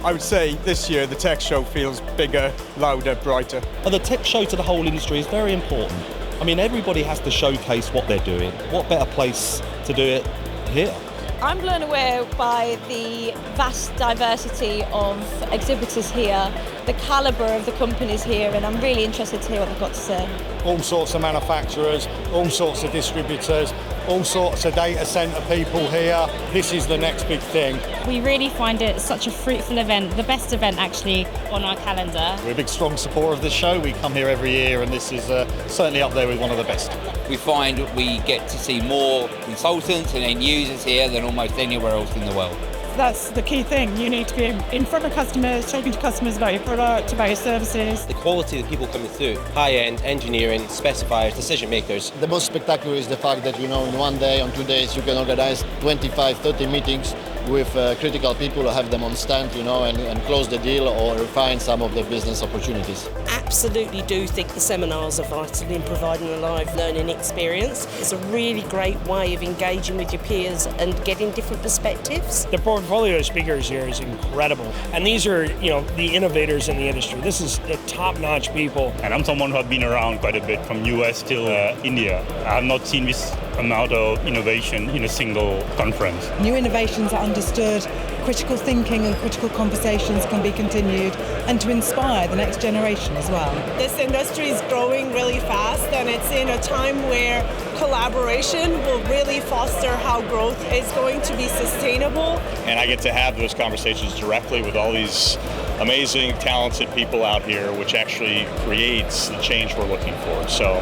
I would say this year the Tech Show feels bigger, louder, brighter. And the Tech Show to the whole industry is very important. I mean, everybody has to showcase what they're doing. What better place to do it here? I'm blown away by the vast diversity of exhibitors here, the calibre of the companies here, and I'm really interested to hear what they've got to say. All sorts of manufacturers, all sorts of distributors, all sorts of data centre people here. This is the next big thing. We really find it such a fruitful event, the best event actually on our calendar. We're a big strong supporter of this show. We come here every year and this is certainly up there with one of the best. We find we get to see more consultants and end users here than almost anywhere else in the world. That's the key thing. You need to be in front of customers, talking to customers about your product, about your services. The quality of the people coming through, high-end engineering, specifiers, decision makers. The most spectacular is the fact that, in 1 day, on 2 days, you can organize 25, 30 meetings with critical people, have them on stand, and close the deal or refine some of the business opportunities. Absolutely do think the seminars are vital in providing a live learning experience. It's a really great way of engaging with your peers and getting different perspectives. The portfolio of speakers here is incredible. And these are, the innovators in the industry. This is the top-notch people. And I'm someone who has been around quite a bit, from US till India. I have not seen this amount of innovation in a single conference. New innovations are understood, critical thinking and critical conversations can be continued, and to inspire the next generation as well. This industry is growing really fast, and it's in a time where collaboration will really foster how growth is going to be sustainable. And I get to have those conversations directly with all these amazing, talented people out here, which actually creates the change we're looking for. So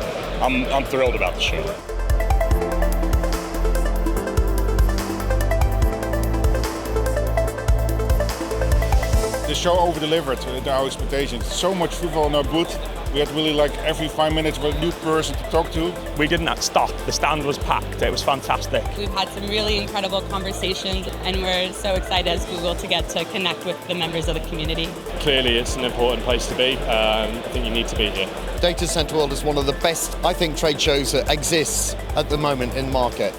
I'm thrilled about the show. The show over-delivered our expectations. So much people on our booth. We had really every 5 minutes a new person to talk to. We didn't stop. The stand was packed. It was fantastic. We've had some really incredible conversations, and we're so excited as Google to get to connect with the members of the community. Clearly, it's an important place to be. I think you need to be here. Data Center World is one of the best, I think, trade shows that exists at the moment in the market.